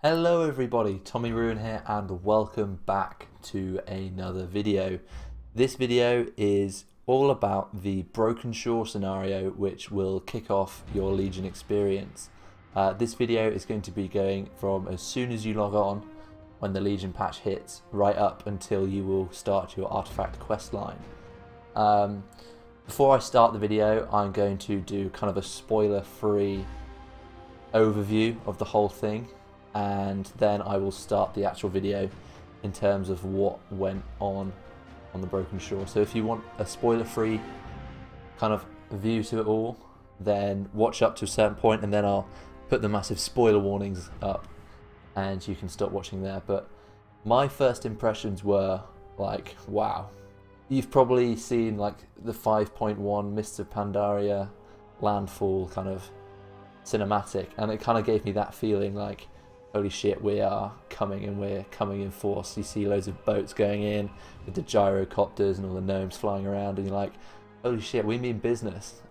Hello everybody, Tommyruin here and welcome back to another video. This video is all about the Broken Shore scenario which will kick off your Legion experience. This video is going to be going from as soon as you log on when the Legion patch hits right up until you will start your artifact quest line. Before I start the video, I'm going to do kind of a spoiler-free overview of the whole thing, and then I will start the actual video in terms of what went on the Broken Shore. So if you want a spoiler-free kind of view to it all, then watch up to a certain point and then I'll put the massive spoiler warnings up and you can stop watching there. But my first impressions were like, wow. You've probably seen like the 5.1 Mists of Pandaria landfall kind of cinematic, and it kind of gave me that feeling like, holy shit, we are coming and we're coming in force. You see loads of boats going in with the gyrocopters and all the gnomes flying around and you're like, holy shit, we mean business.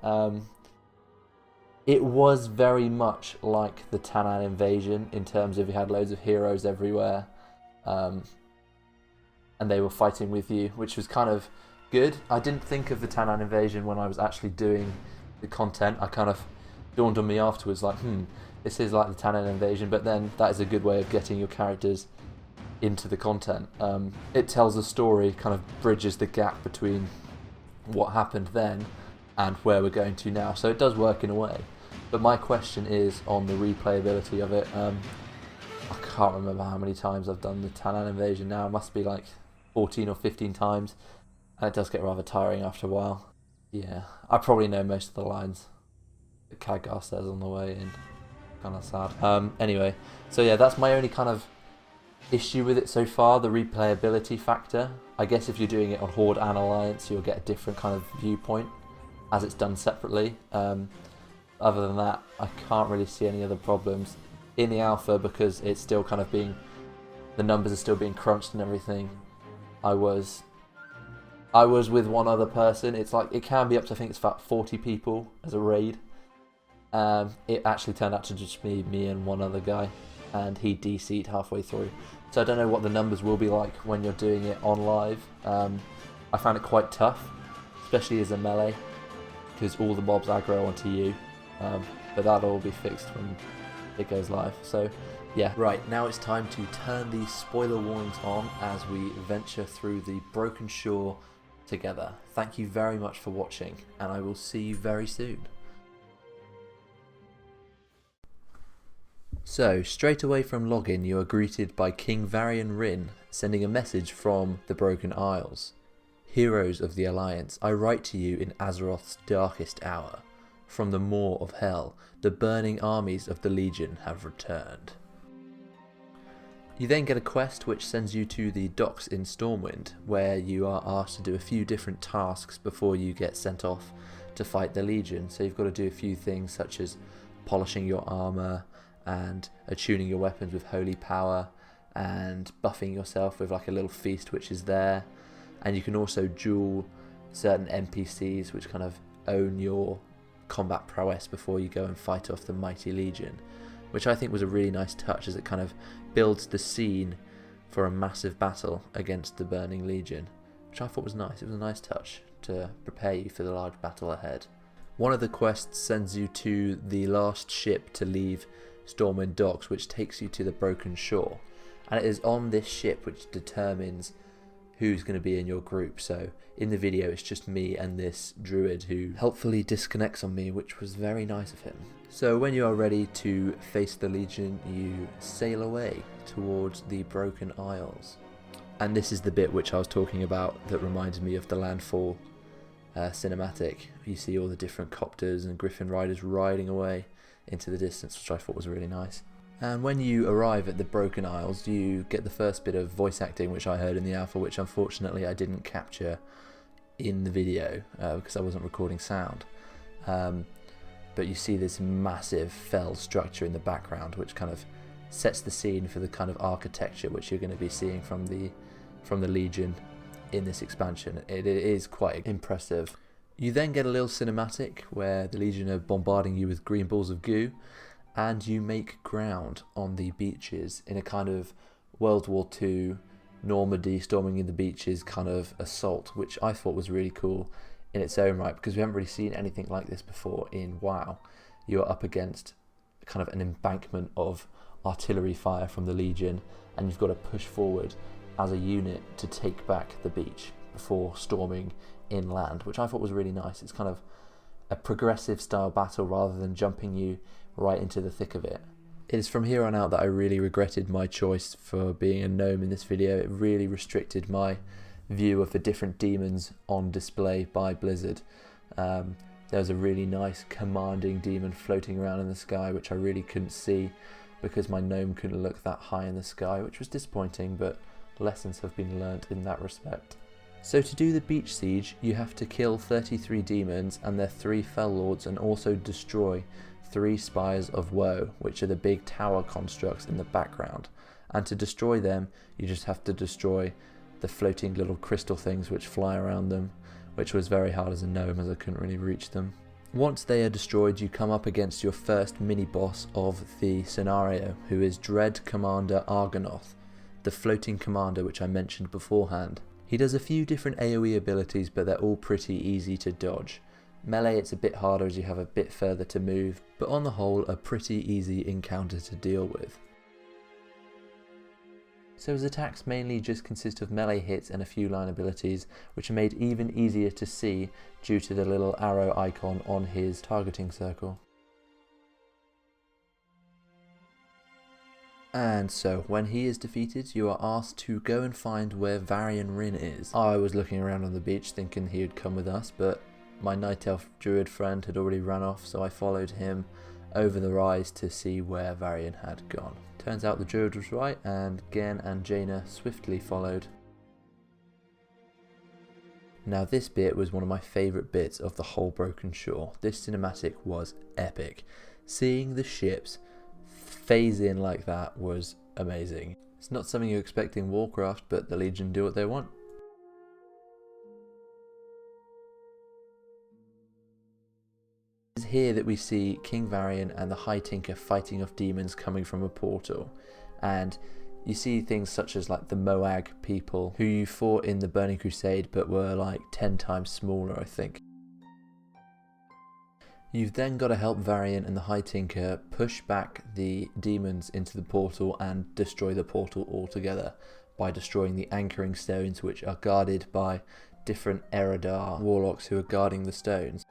It was very much like the Tanaan invasion in terms of you had loads of heroes everywhere, and they were fighting with you, which was kind of good. I didn't think of the Tanaan invasion when I was actually doing the content. I kind of dawned on me afterwards like, this is like the Tanaan invasion, but then that is a good way of getting your characters into the content. It tells a story, kind of bridges the gap between what happened then and where we're going to now, so it does work in a way. But my question is on the replayability of it. I can't remember how many times I've done the Tanaan invasion now. It must be like 14 or 15 times, and it does get rather tiring after a while. Yeah, I probably know most of the lines that Khadgar says on the way in. Kind of sad. Anyway, so yeah, that's my only kind of issue with it so far, the replayability factor. I guess if you're doing it on Horde and Alliance, you'll get a different kind of viewpoint as it's done separately. Other than that, I can't really see any other problems in the alpha because it's still kind of being, the numbers are still being crunched and everything. I was with one other person. It's like, it can be up to, I think it's about 40 people as a raid. It actually turned out to just be me and one other guy, and he DC'd halfway through. So I don't know what the numbers will be like when you're doing it on live. I found it quite tough, especially as a melee, because all the mobs aggro onto you. But that'll all be fixed when it goes live. So yeah, right, now it's time to turn the spoiler warnings on as we venture through the Broken Shore together. Thank you very much for watching, and I will see you very soon. So, straight away from login you are greeted by King Varian Rin sending a message from the Broken Isles. Heroes of the Alliance, I write to you in Azeroth's darkest hour. From the maw of hell, the burning armies of the Legion have returned. You then get a quest which sends you to the docks in Stormwind, where you are asked to do a few different tasks before you get sent off to fight the Legion. So you've got to do a few things such as polishing your armour, and attuning your weapons with holy power, and buffing yourself with like a little feast which is there. And you can also duel certain NPCs which kind of own your combat prowess before you go and fight off the mighty Legion, which I think was a really nice touch as it kind of builds the scene for a massive battle against the Burning Legion, which I thought was nice. It was a nice touch to prepare you for the large battle ahead. One of the quests sends you to the last ship to leave Stormwind docks, which takes you to the Broken Shore, and it is on this ship which determines who's going to be in your group. So in the video it's just me and this druid who helpfully disconnects on me, which was very nice of him. So when you are ready to face the Legion, you sail away towards the Broken Isles, and this is the bit which I was talking about that reminds me of the Landfall cinematic. You see all the different copters and griffin riders riding away into the distance, which I thought was really nice. And when you arrive at the Broken Isles, you get the first bit of voice acting which I heard in the alpha, which unfortunately I didn't capture in the video because I wasn't recording sound. But you see this massive fell structure in the background which kind of sets the scene for the kind of architecture which you're going to be seeing from the Legion in this expansion. It is quite impressive. You then get a little cinematic where the Legion are bombarding you with green balls of goo, and you make ground on the beaches in a kind of World War II Normandy storming in the beaches kind of assault, which I thought was really cool in its own right, because we haven't really seen anything like this before in WoW. You're up against kind of an embankment of artillery fire from the Legion, and you've got to push forward as a unit to take back the beach before storming inland, which I thought was really nice. It's kind of a progressive style battle rather than jumping you right into the thick of it. It is from here on out that I really regretted my choice for being a gnome in this video. It really restricted my view of the different demons on display by Blizzard. There was a really nice commanding demon floating around in the sky, which I really couldn't see because my gnome couldn't look that high in the sky, which was disappointing, but lessons have been learnt in that respect. So to do the beach siege, you have to kill 33 demons and their 3 fell lords, and also destroy 3 spires of woe, which are the big tower constructs in the background. And to destroy them, you just have to destroy the floating little crystal things which fly around them, which was very hard as a gnome as I couldn't really reach them. Once they are destroyed, you come up against your first mini-boss of the scenario, who is Dread Commander Argonoth, the floating commander which I mentioned beforehand. He does a few different AoE abilities, but they're all pretty easy to dodge. Melee it's a bit harder as you have a bit further to move, but on the whole a pretty easy encounter to deal with. So his attacks mainly just consist of melee hits and a few line abilities, which are made even easier to see due to the little arrow icon on his targeting circle. And so, when he is defeated, you are asked to go and find where Varian Rin is. I was looking around on the beach thinking he would come with us, but my night elf druid friend had already run off, so I followed him over the rise to see where Varian had gone. Turns out the druid was right, and Gen and Jaina swiftly followed. Now this bit was one of my favourite bits of the whole Broken Shore. This cinematic was epic. Seeing the ships phase in like that was amazing. It's not something you expect in Warcraft, but the Legion do what they want. It's here that we see King Varian and the High Tinker fighting off demons coming from a portal, and you see things such as like the Moag people who you fought in the Burning Crusade but were like 10 times smaller, I think. You've then got to help Varian and the High Tinker push back the demons into the portal and destroy the portal altogether by destroying the anchoring stones, which are guarded by different Eredar warlocks who are guarding the stones.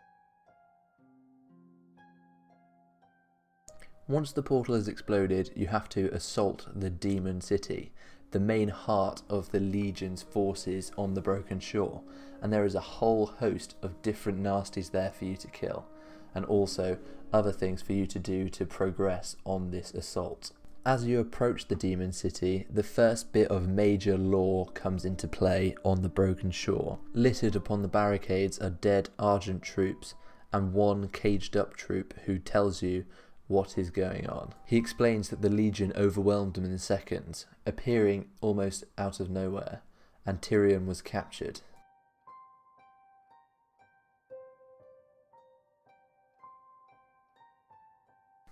Once the portal has exploded, you have to assault the Demon City, the main heart of the Legion's forces on the Broken Shore, and there is a whole host of different nasties there for you to kill, and also other things for you to do to progress on this assault. As you approach the Demon City, the first bit of major lore comes into play on the Broken Shore. Littered upon the barricades are dead Argent troops, and one caged up troop who tells you what is going on. He explains that the Legion overwhelmed them in seconds, appearing almost out of nowhere, and Tyrion was captured.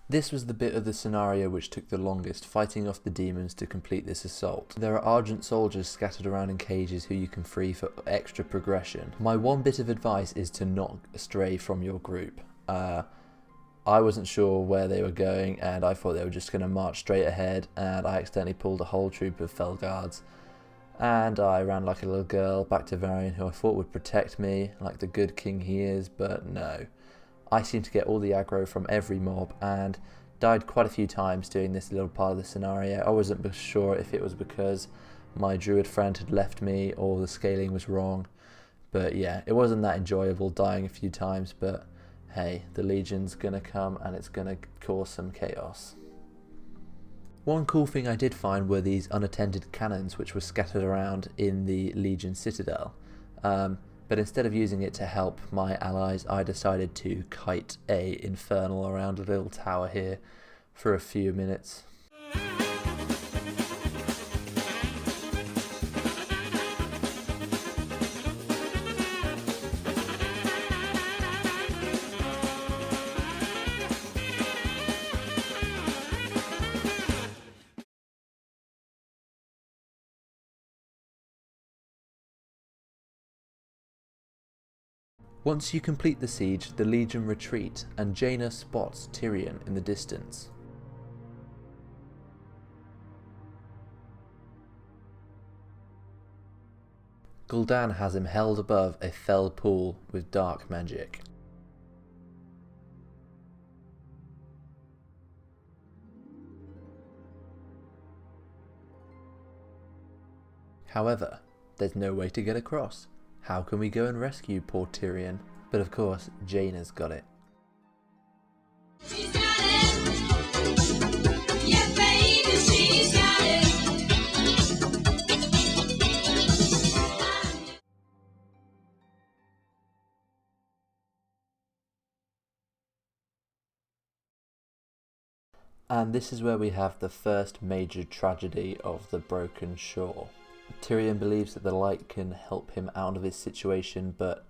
This was the bit of the scenario which took the longest, fighting off the demons to complete this assault. There are Argent soldiers scattered around in cages who you can free for extra progression. My one bit of advice is to not stray from your group. I wasn't sure where they were going, and I thought they were just going to march straight ahead, and I accidentally pulled a whole troop of fell guards, and I ran like a little girl back to Varian, who I thought would protect me like the good king he is, but no. I seemed to get all the aggro from every mob and died quite a few times doing this little part of the scenario. I wasn't sure if it was because my druid friend had left me or the scaling was wrong, but yeah, it wasn't that enjoyable dying a few times, but hey, the Legion's gonna come and it's gonna cause some chaos. One cool thing I did find were these unattended cannons which were scattered around in the Legion Citadel. But instead of using it to help my allies, I decided to kite a infernal around a little tower here for a few minutes. Once you complete the siege, the Legion retreat, and Jaina spots Tyrion in the distance. Gul'dan has him held above a fell pool with dark magic. However, there's no way to get across. How can we go and rescue poor Tyrion? But of course, Jaina's got it. She's got it. Yeah, baby, she's got it. And this is where we have the first major tragedy of the Broken Shore. Tyrion believes that the light can help him out of his situation, but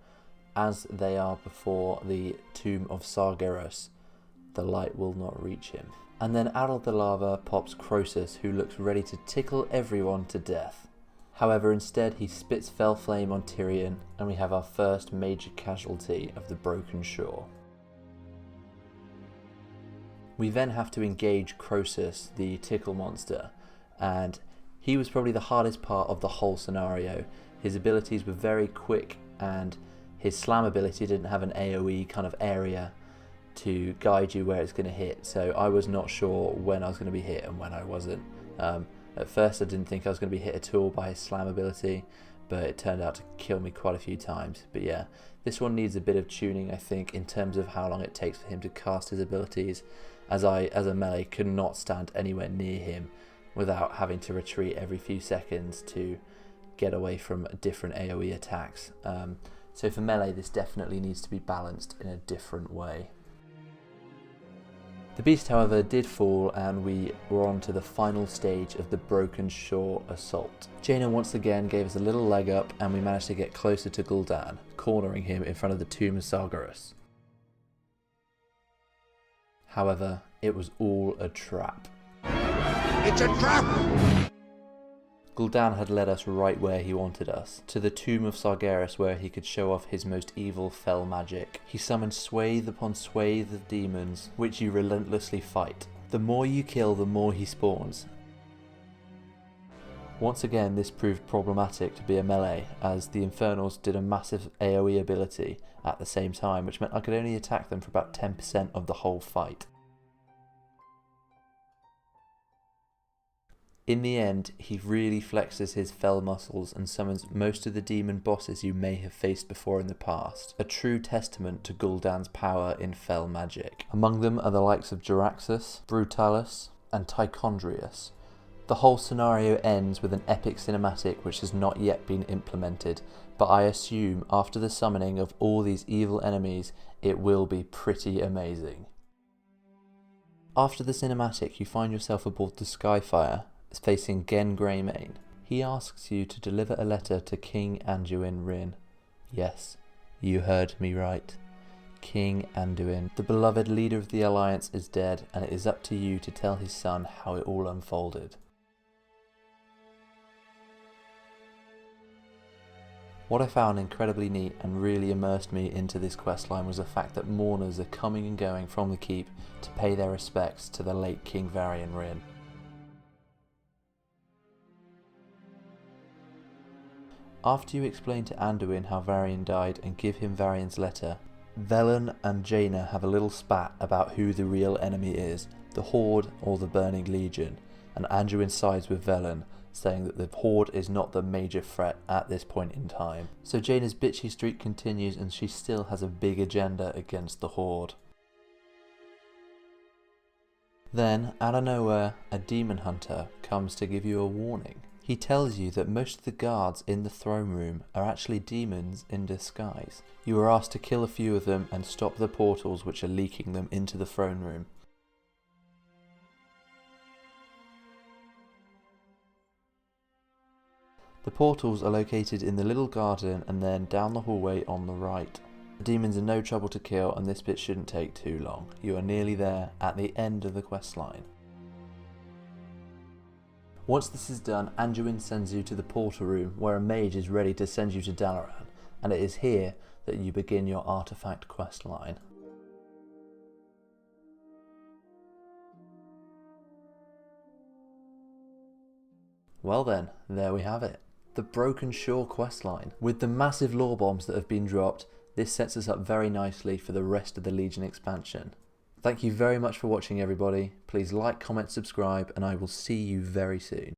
as they are before the tomb of Sargeras, the light will not reach him. And then out of the lava pops Croesus, who looks ready to tickle everyone to death. However, instead he spits fell flame on Tyrion, and we have our first major casualty of the Broken Shore. We then have to engage Croesus, the tickle monster, and he was probably the hardest part of the whole scenario. His abilities were very quick, and his slam ability didn't have an AoE kind of area to guide you where it's going to hit, so I was not sure when I was going to be hit and when I wasn't. At first I didn't think I was going to be hit at all by his slam ability, but it turned out to kill me quite a few times. But yeah, this one needs a bit of tuning, I think, in terms of how long it takes for him to cast his abilities, as I, as a melee, could not stand anywhere near him without having to retreat every few seconds to get away from different AoE attacks. So for melee, this definitely needs to be balanced in a different way. The beast, however, did fall, and we were on to the final stage of the Broken Shore assault. Jaina once again gave us a little leg up, and we managed to get closer to Gul'dan, cornering him in front of the tomb of Sargeras. However, it was all a trap. It's a trap! Gul'dan had led us right where he wanted us, to the tomb of Sargeras, where he could show off his most evil fell magic. He summoned swathe upon swathe of demons, which you relentlessly fight. The more you kill, the more he spawns. Once again, this proved problematic to be a melee, as the Infernals did a massive AoE ability at the same time, which meant I could only attack them for about 10% of the whole fight. In the end, he really flexes his fell muscles and summons most of the demon bosses you may have faced before in the past, a true testament to Gul'dan's power in fell magic. Among them are the likes of Jaraxxus, Brutalis, and Tichondrius. The whole scenario ends with an epic cinematic which has not yet been implemented, but I assume after the summoning of all these evil enemies, it will be pretty amazing. After the cinematic, you find yourself aboard the Skyfire, facing Gen Greymane. He asks you to deliver a letter to King Anduin Wrynn. Yes, you heard me right. King Anduin, the beloved leader of the Alliance, is dead, and it is up to you to tell his son how it all unfolded. What I found incredibly neat and really immersed me into this questline was the fact that mourners are coming and going from the keep to pay their respects to the late King Varian Wrynn. After you explain to Anduin how Varian died and give him Varian's letter, Velen and Jaina have a little spat about who the real enemy is, the Horde or the Burning Legion, and Anduin sides with Velen, saying that the Horde is not the major threat at this point in time. So Jaina's bitchy streak continues, and she still has a big agenda against the Horde. Then, out of nowhere, a demon hunter comes to give you a warning. He tells you that most of the guards in the throne room are actually demons in disguise. You are asked to kill a few of them and stop the portals which are leaking them into the throne room. The portals are located in the little garden and then down the hallway on the right. The demons are no trouble to kill, and this bit shouldn't take too long. You are nearly there at the end of the questline. Once this is done, Anduin sends you to the portal room where a mage is ready to send you to Dalaran, and it is here that you begin your artifact questline. Well then, there we have it. The Broken Shore questline. With the massive lore bombs that have been dropped, this sets us up very nicely for the rest of the Legion expansion. Thank you very much for watching everybody. Please like, comment, subscribe, and I will see you very soon.